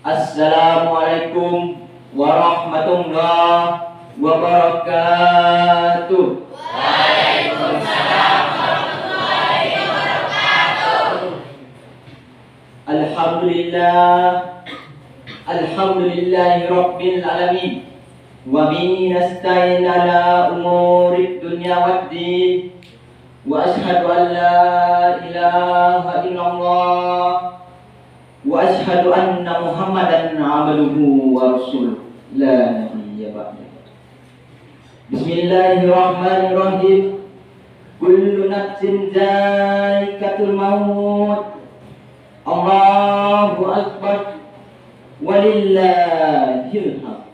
Assalamualaikum warahmatullahi wabarakatuh. Waalaikumsalam warahmatullahi wabarakatuh. Alhamdulillahi rabbil alamin. Wa bihi nasta'in ala umurid dunya waddin. Wa ashhadu an la ilaha illallah wa ashhadu anna Muhammadan abduhu wa rasuluh la nabiyya ba'da. Bismillahirrahmanirrahim. Kullu nafsin dha'iqatul maut. Allahu akbar. Walillahil hamd.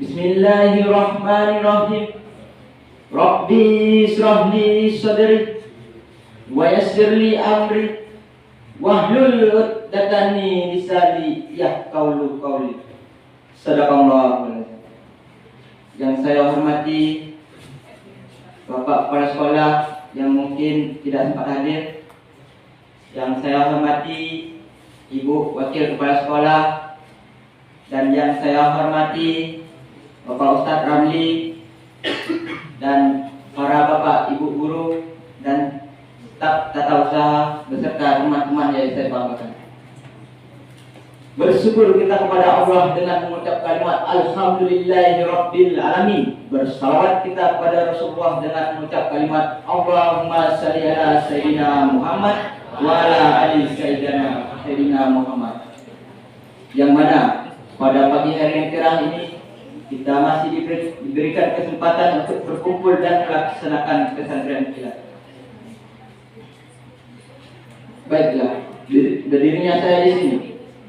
Bismillahirrahmanirrahim. Rabbi ishrah li sadri wa yassir li amri wahlul 'uqdatam min lisani yafqahu qawli. Sadaqallahu. Yang saya hormati Bapak kepala sekolah yang mungkin tidak sempat hadir, yang saya hormati Ibu wakil kepala sekolah, dan yang saya hormati Bapak Ustadz Ramli dan para bapak ibu guru dan staf tata usaha beserta teman-teman yang saya banggakan. Bersyukur kita kepada Allah dengan mengucap kalimat Alhamdulillahirabbil alamin. Bersalawat kita kepada Rasulullah dengan mengucap kalimat Allahumma shalli ala sayyidina Muhammad wa ala ali sayyidina Muhammad. Yang mana pada pagi hari yang cerah ini kita masih diberikan kesempatan untuk berkumpul dan melaksanakan pesantren kilat. Baiklah, berdirinya saya di sini,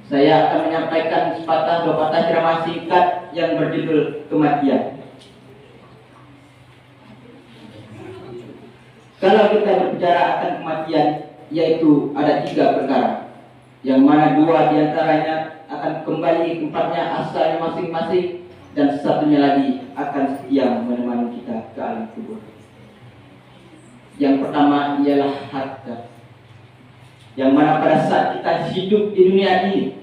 saya akan menyampaikan sepatah dua patah ceramah singkat yang berjudul kematian. Kalau kita berbicara akan kematian, yaitu ada 3 perkara, yang mana 2 diantaranya akan kembali tempatnya asalnya masing-masing, dan satunya lagi akan setia menemani kita ke alam kubur. Yang pertama ialah harta, yang mana pada saat kita hidup di dunia ini,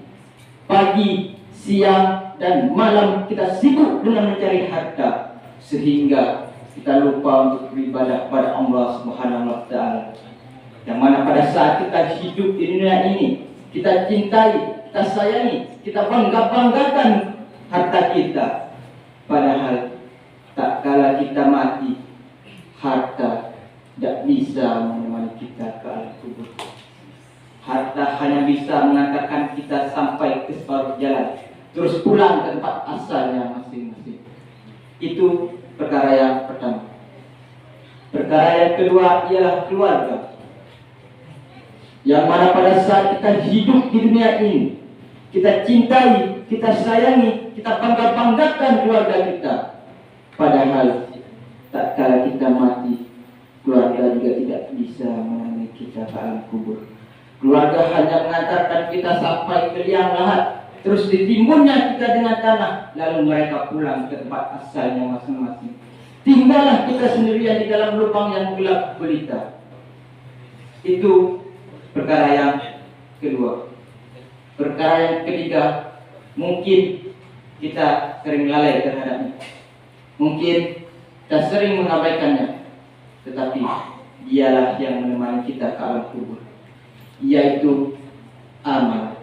pagi, siang, dan malam kita sibuk dengan mencari harta, sehingga kita lupa untuk beribadah pada Allah Subhanahu wa Ta'ala. Yang mana pada saat kita hidup di dunia ini, kita cintai, kita sayangi, kita banggakan harta kita. Padahal tak kala kita mati, harta tidak bisa menemani kita ke alam kubur. Harta hanya bisa mengantarkan kita sampai ke separuh jalan, terus pulang ke tempat asalnya masing-masing. Itu perkara yang pertama. Perkara yang kedua ialah keluarga, yang mana pada saat kita hidup di dunia ini, kita cintai, kita sayangi, kita banggakan keluarga kita. Padahal tak kala kita mati, keluarga juga tidak bisa menemani kita ke alam kubur. Keluarga hanya mengantarkan kita sampai ke liang lahat, terus ditimbunnya kita dengan tanah, lalu mereka pulang ke tempat asalnya masing-masing. Tinggallah kita sendirian di dalam lubang yang gelap gulita. Itu perkara yang kedua. Perkara yang ketiga, mungkin kita sering lalai terhadapnya, mungkin kita sering mengabaikannya, tetapi dialah yang menemani kita ke alam kubur, yaitu amal.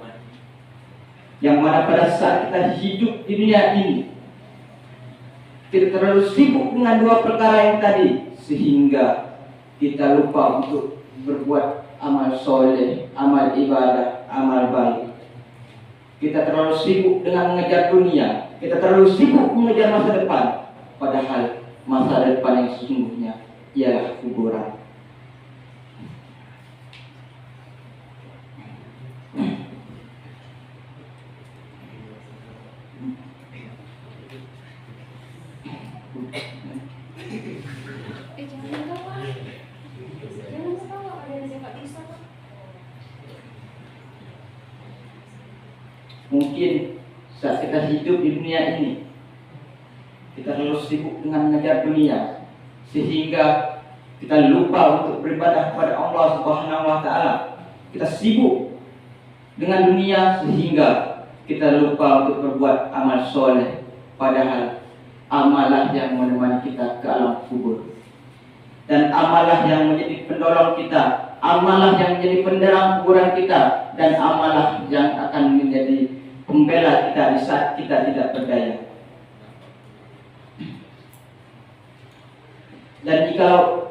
Yang mana pada saat kita hidup di dunia ini, kita terlalu sibuk dengan 2 perkara yang tadi, sehingga kita lupa untuk berbuat amal soleh, amal ibadah, amal baik. Kita terlalu sibuk dengan mengejar dunia, kita terlalu sibuk mengejar masa depan, padahal masa depan yang sesungguhnya ialah kuburan. Mungkin saat kita hidup di dunia ini, kita terlalu sibuk dengan mengejar dunia, sehingga kita lupa untuk beribadah kepada Allah Subhanahu wa Ta'ala. Kita sibuk dengan dunia sehingga kita lupa untuk berbuat amal soleh, padahal amalah yang menemani kita ke alam kubur, dan amalah yang menjadi pendorong kita, amalah yang menjadi penderang kuburan kita, dan amalah yang akan menjadi pembela kita di saat kita tidak berdaya. Dan jikalau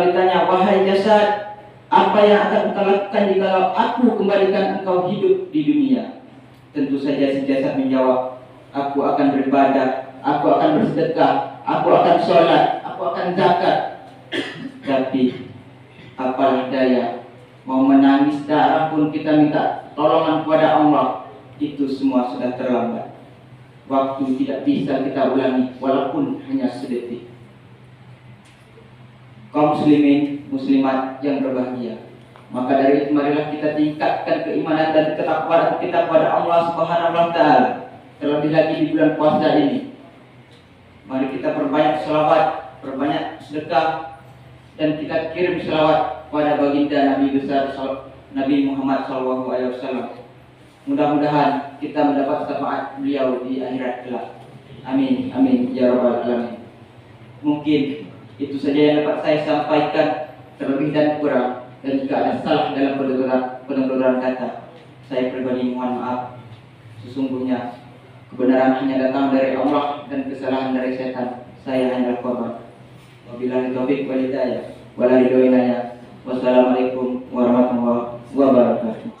ditanya, wahai jasad, apa yang akan engkau lakukan jikalau aku kembalikan engkau hidup di dunia? Tentu saja si jasad menjawab, aku akan beribadah, aku akan bersedekah, aku akan sholat, aku akan zakat. Tapi apalah daya, mau menangis darah pun kita minta tolongan kepada Allah, itu semua sudah terlambat. Waktu tidak bisa kita ulangi, walaupun hanya sedetik. Kaum muslimin, muslimat yang berbahagia, maka dari itu marilah kita tingkatkan keimanan dan ketakwaan kita kepada Allah Subhanahu wa Ta'ala. Terlebih lagi di bulan puasa ini, mari kita perbanyak selawat, perbanyak sedekah, dan kita kirim selawat pada baginda Nabi besar Nabi Muhammad SAW. Mudah-mudahan kita mendapat syafaat beliau di akhirat kelak. Amin, amin, ya rabbal alamin. Mungkin itu saja yang dapat saya sampaikan, terlebih dan kurang, dan jika ada salah dalam penuturan kata, saya pribadi mohon maaf. Sesungguhnya kebenaran hanya datang dari Allah dan kesalahan dari setan. Saya hanya korban. Wabillahi taufiq wal hidayah. Wassalamualaikum warahmatullahi wabarakatuh.